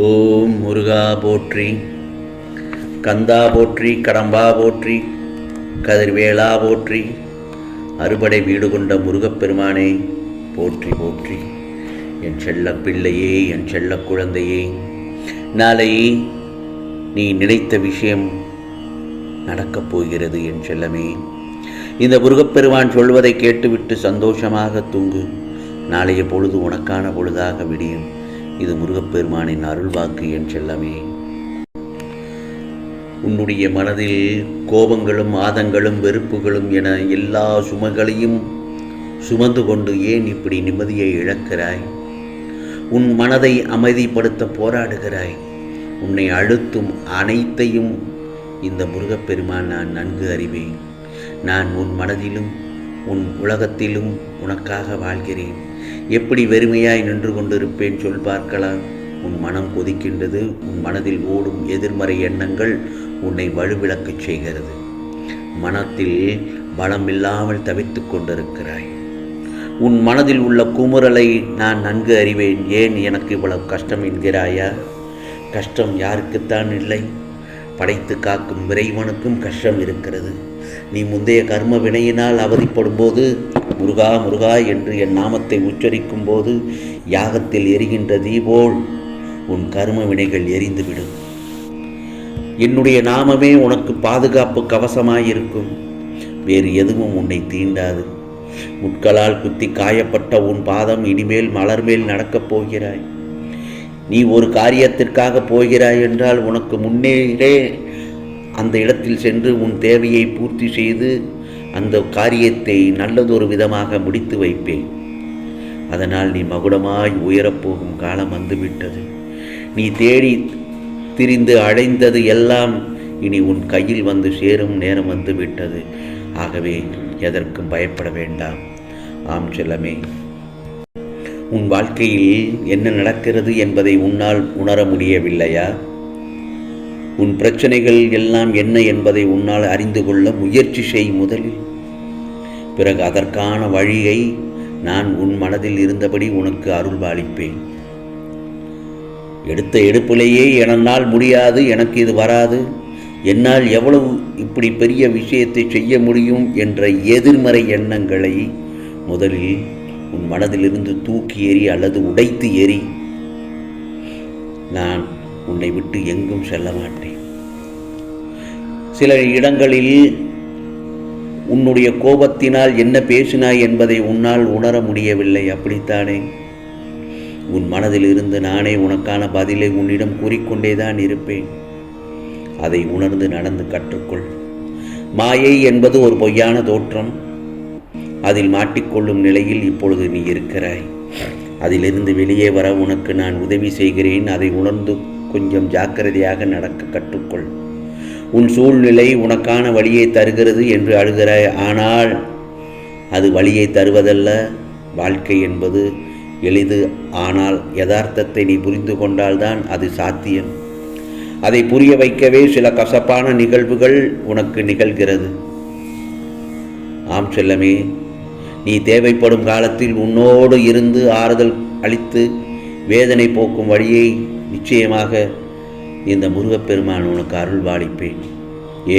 ஓம் முருகா போற்றி, கந்தா போற்றி, கடம்பா போற்றி, கதிர்வேளா போற்றி, அறுபடை வீடு கொண்ட முருகப்பெருமானே போற்றி போற்றி. என் செல்ல பிள்ளையே, என் செல்ல குழந்தையே, நாளை நீ நினைத்த விஷயம் நடக்கப் போகிறது என் செல்லமே. இந்த முருகப்பெருமான் சொல்வதை கேட்டுவிட்டு சந்தோஷமாக தூங்கு. நாளைய பொழுது உனக்கான பொழுதாக விடியும். இது முருகப்பெருமானின் அருள்வாக்கு என் செல்லமே. உன்னுடைய மனதில் கோபங்களும் ஆதங்களும் வெறுப்புகளும் என எல்லா சுமைகளையும் சுமந்து கொண்டு ஏன் இப்படி நிம்மதியை இழக்கிறாய்? உன் மனதை அமைதிப்படுத்த போராடுகிறாய். உன்னை அழுத்தும் அனைத்தையும் இந்த முருகப்பெருமான் நான் நன்கு அறிவேன். நான் உன் மனதிலும் உன் உலகத்திலும் உனக்காக வாழ்கிறேன். எப்படி வெறுமையாய் நின்று கொண்டிருப்பேன் சொல் பார்க்கலாம். உன் மனம் கொதிக்கின்றது. உன் மனதில் ஓடும் எதிர்மறை எண்ணங்கள் உன்னை வலுவிழக்கச் செய்கிறது. மனத்தில் பலம் இல்லாமல் தவித்து கொண்டிருக்கிறாய். உன் மனதில் உள்ள குமுறலை நான் நன்கு அறிவேன். ஏன் எனக்கு இவ்வளவு கஷ்டம் என்கிறாயா? கஷ்டம் யாருக்குத்தான் இல்லை? படைத்து காக்கும் இறைவனுக்கும் கஷ்டம் இருக்கிறது. நீ முந்தைய கர்ம வினையினால் அவதிப்படும் போது முருகா முருகா என்று என் நாமத்தை உச்சரிக்கும் போது யாகத்தில் எரிகின்ற தீபோல் உன் கர்ம வினைகள் எரிந்துவிடும். என்னுடைய நாமமே உனக்கு பாதுகாப்பு கவசமாயிருக்கும். வேறு எதுவும் உன்னை தீண்டாது. முட்களால் குத்தி காயப்பட்ட உன் பாதம் இனிமேல் மலர் மேல் நடக்கப் போகிறாய். நீ ஒரு காரியத்திற்காக போகிறாய் என்றால் உனக்கு முன்னேறே அந்த இடத்தில் சென்று உன் தேவையை பூர்த்தி செய்து அந்த காரியத்தை நல்லதொரு விதமாக முடித்து வைப்பேன். அதனால் நீ மகுடமாய் உயரப்போகும் காலம் வந்துவிட்டது. நீ தேடி திரிந்து அடைந்தது எல்லாம் இனி உன் கையில் வந்து சேரும் நேரம் வந்துவிட்டது. ஆகவே எதற்கும் பயப்பட வேண்டாம். ஆம் செல்லமே, உன் வாழ்க்கையில் என்ன நடக்கிறது என்பதை உன்னால் உணர முடியவில்லையா? உன் பிரச்சனைகள் எல்லாம் என்ன என்பதை உன்னால் அறிந்து கொள்ள முயற்சி செய் முதலில். பிறகு அதற்கான வழியை நான் உன் மனதில் இருந்தபடி உனக்கு அருள்பாலிப்பேன். எடுத்த எடுப்பிலேயே என்னால் முடியாது, எனக்கு இது வராது, என்னால் எவ்வளவு இப்படி பெரிய விஷயத்தை செய்ய முடியும் என்ற எதிர்மறை எண்ணங்களை முதலில் உன் மனதிலிருந்து தூக்கி எறி அல்லது உடைத்து எறி. நான் உன்னை விட்டு எங்கும் செல்ல மாட்டேன். சில இடங்களில் உன்னுடைய கோபத்தினால் என்ன பேசினாய் என்பதை உன்னால் உணர முடியவில்லை, அப்படித்தானே? உன் மனதில் இருந்து நானே உனக்கான பதிலை உன்னிடம் கூறிக்கொண்டேதான் இருப்பேன். அதை உணர்ந்து நடந்து கற்றுக்கொள். மாயை என்பது ஒரு பொய்யான தோற்றம். அதில் மாட்டிக்கொள்ளும் நிலையில் இப்பொழுது நீ இருக்கிறாய். அதிலிருந்து வெளியே வர உனக்கு நான் உதவி செய்கிறேன். அதை உணர்ந்து கொஞ்சம் ஜாக்கிரதையாக நடக்க கற்றுக்கொள். உன் சூழ்நிலை உனக்கான வழியை தருகிறது என்று அழுகிறாய். ஆனால் அது வழியை தருவதல்ல. வாழ்க்கை என்பது எளிது. ஆனால் யதார்த்தத்தை நீ புரிந்து கொண்டால்தான் அது சாத்தியம். அதை புரிய வைக்கவே சில கசப்பான நிகழ்வுகள் உனக்கு நிகழ்கிறது. ஆம் செல்லமே, நீ தேவைப்படும் காலத்தில் உன்னோடு இருந்து ஆறுதல் அளித்து வேதனை போக்கும் வழியை நிச்சயமாக இந்த முருகப்பெருமான் உனக்கு அருள்பாலிப்பேன்.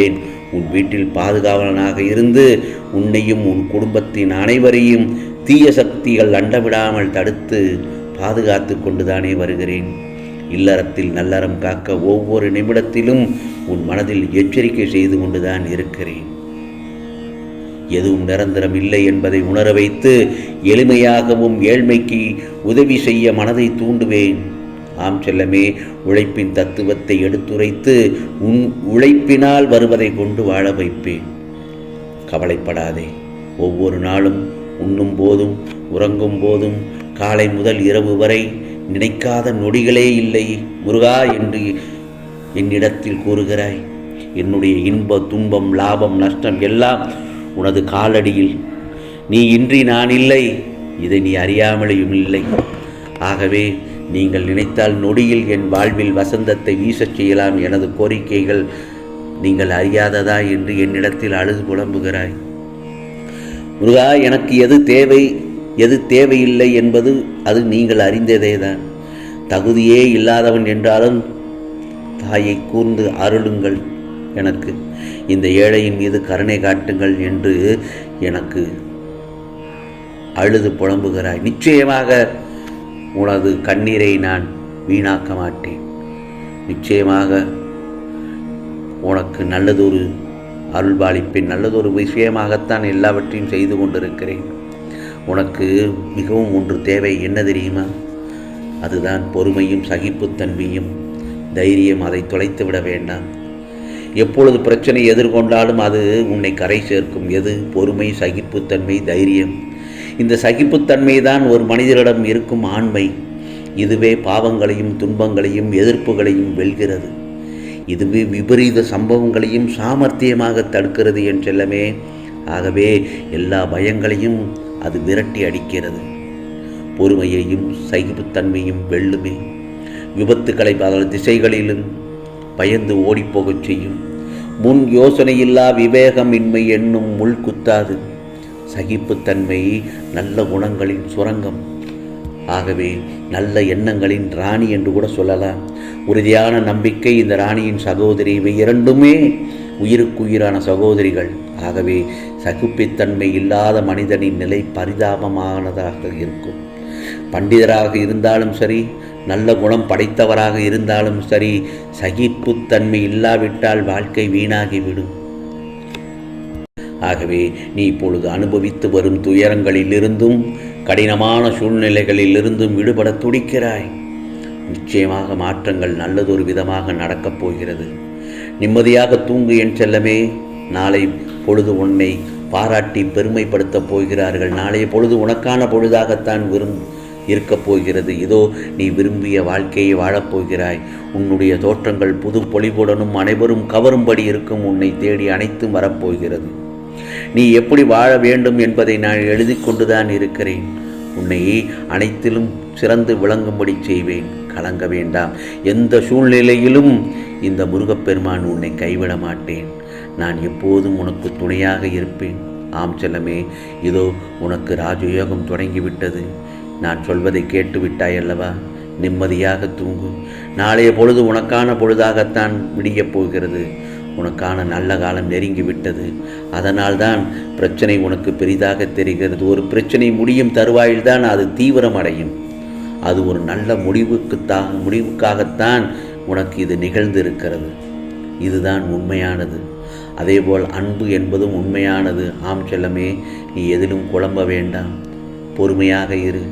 ஏன், உன் வீட்டில் பாதுகாவலனாக இருந்து உன்னையும் உன் குடும்பத்தின் அனைவரையும் தீய சக்திகள் அண்டவிடாமல் தடுத்து பாதுகாத்து கொண்டுதானே வருகிறேன். இல்லறத்தில் நல்லறம் காக்க ஒவ்வொரு நிமிடத்திலும் உன் மனதில் எச்சரிக்கை செய்து கொண்டுதான் இருக்கிறேன். எதுவும் நிரந்தரம் இல்லை என்பதை உணர வைத்து எளிமையாகவும் ஏழ்மைக்கு உதவி செய்ய மனதை தூண்டுவேன். ஆம் செல்லமே, உழைப்பின் தத்துவத்தை எடுத்துரைத்து உன் உழைப்பினால் வருவதை கொண்டு வாழ வைப்பேன். கவலைப்படாதே. ஒவ்வொரு நாளும் உண்ணும் போதும் உறங்கும் போதும் காலை முதல் இரவு வரை நினைக்காத நொடிகளே இல்லை முருகா என்று என்னிடத்தில் கூறுகிறாய். என்னுடைய இன்ப துன்பம் லாபம் நஷ்டம் எல்லாம் உனது காலடியில். நீ இன்றி நான் இல்லை, இதை நீ அறியாமலேயும் இல்லை. ஆகவே நீங்கள் நினைத்தால் நொடியில் என் வாழ்வில் வசந்தத்தை வீசச் செய்யலாம். எனது கோரிக்கைகள் நீங்கள் அறியாததா என்று என்னிடத்தில் அழுது புலம்புகிறாய். முருகா, எனக்கு எது தேவை எது தேவையில்லை என்பது அது நீங்கள் அறிந்ததே தான். தகுதியே இல்லாதவன் என்றாலும் தாயை கூர்ந்து அருளுங்கள், எனக்கு இந்த ஏழையின் மீது கருணை காட்டுங்கள் என்று எனக்கு அழுது புலம்புகிறாய். நிச்சயமாக உனது கண்ணீரை நான் வீணாக்க மாட்டேன். நிச்சயமாக உனக்கு நல்லதொரு அருள்பாலிப்பேன். நல்லதொரு விஷயமாகத்தான் எல்லாவற்றையும் செய்து கொண்டிருக்கிறேன். உனக்கு மிகவும் ஒன்று தேவை, என்ன தெரியுமா? அதுதான் பொறுமையும் சகிப்புத்தன்மையும் தைரியம். அதை தொலைத்து விட வேண்டாம். எப்பொழுது பிரச்சனை எதிர்கொண்டாலும் அது உன்னை கரை சேர்க்கும். எது? பொறுமை, சகிப்புத்தன்மை, தைரியம். இந்த சகிப்புத்தன்மை தான் ஒரு மனிதரிடம் இருக்கும் ஆண்மை. இதுவே பாவங்களையும் துன்பங்களையும் எதிர்ப்புகளையும் வெல்கிறது. இதுவே விபரீத சம்பவங்களையும் சாமர்த்தியமாக தடுக்கிறது என் செல்லமே. ஆகவே எல்லா பயங்களையும் அது விரட்டி அடிக்கிறது. பொறுமையையும் சகிப்புத்தன்மையும் வெல்லுமே. விபத்துக்களை பல திசைகளிலும் பயந்து ஓடிப்போகச் செய்யும். முன் யோசனையில்லா விவேகமின்மை என்னும் முள் குத்தாது. சகிப்புத்தன்மை நல்ல குணங்களின் சுரங்கம். ஆகவே நல்ல எண்ணங்களின் ராணி என்று கூட சொல்லலாம். உறுதியான நம்பிக்கை இந்த ராணியின் சகோதரி. இவை இரண்டுமே உயிருக்குயிரான சகோதரிகள். ஆகவே சகிப்புத்தன்மை இல்லாத மனிதனின் நிலை பரிதாபமானதாக இருக்கும். பண்டிதராக இருந்தாலும் சரி, நல்ல குணம் படைத்தவராக இருந்தாலும் சரி, சகிப்புத்தன்மை இல்லாவிட்டால் வாழ்க்கை வீணாகிவிடும். ஆகவே நீ இப்பொழுது அனுபவித்து வரும் துயரங்களிலிருந்தும் கடினமான சூழ்நிலைகளிலிருந்தும் விடுபட துடிக்கிறாய். நிச்சயமாக மாற்றங்கள் நல்லதொரு விதமாக நடக்கப் போகிறது. நிம்மதியாக தூங்கு என் செல்லமே. நாளை பொழுது உன்னை பாராட்டி பெருமைப்படுத்தப் போகிறார்கள். நாளைய பொழுது உனக்கான பொழுதாகத்தான் இருக்கப் போகிறது. இதோ நீ விரும்பிய வாழ்க்கையை வாழப்போகிறாய். உன்னுடைய தோற்றங்கள் புது பொலிவுடனும் அனைவரும் கவரும்படி இருக்கும். உன்னை தேடி அனைத்தும் வரப்போகிறது. நீ எப்படி வாழ வேண்டும் என்பதை நான் எழுதி கொண்டுதான் இருக்கிறேன். உன்னை அனைத்திலும் சிறந்து விளங்கும்படி செய்வேன். கலங்க வேண்டாம். எந்த சூழ்நிலையிலும் இந்த முருகப்பெருமான் உன்னை கைவிட மாட்டேன். நான் எப்போதும் உனக்கு துணையாக இருப்பேன். ஆம் செல்லமே, இதோ உனக்கு ராஜயோகம் தொடங்கிவிட்டது. நான் சொல்வதை கேட்டு விட்டாய் அல்லவா? நிம்மதியாக தூங்கு. நாளைய பொழுது உனக்கான பொழுதாகத்தான் விடியப் போகிறது. உனக்கான நல்ல காலம் நெருங்கிவிட்டது. அதனால்தான் பிரச்சனை உனக்கு பெரிதாக தெரிகிறது. ஒரு பிரச்சனை முடியும் தருவாயில்தான் அது தீவிரமடையும். அது ஒரு நல்ல முடிவுக்காகத்தான் உனக்கு இது நிகழ்ந்திருக்கிறது. இதுதான் உண்மையானது. அதேபோல் அன்பு என்பதும் உண்மையானது. ஆம் செல்லமே, நீ எதிலும் குழம்ப வேண்டாம். பொறுமையாக இரு,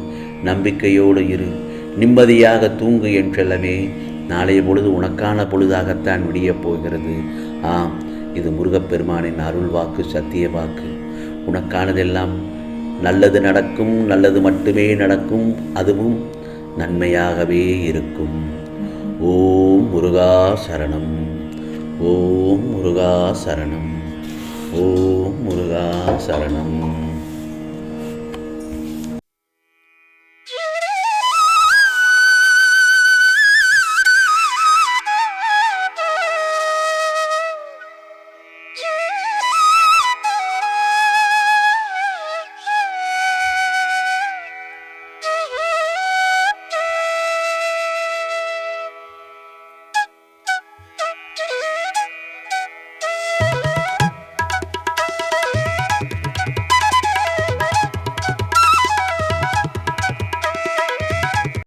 நம்பிக்கையோடு இரு, நிம்மதியாக தூங்கு என் செல்லமே. நாளைய பொழுது உனக்கான பொழுதாகத்தான் விடியப் போகிறது. ஆம், இது முருகப்பெருமானின் அருள் வாக்கு, சத்திய வாக்கு. உனக்கானதெல்லாம் நல்லது நடக்கும். நல்லது மட்டுமே நடக்கும். அதுவும் நன்மையாகவே இருக்கும். ஓம் முருகா சரணம். ஓம் முருகா சரணம். ஓம் முருகா சரணம்.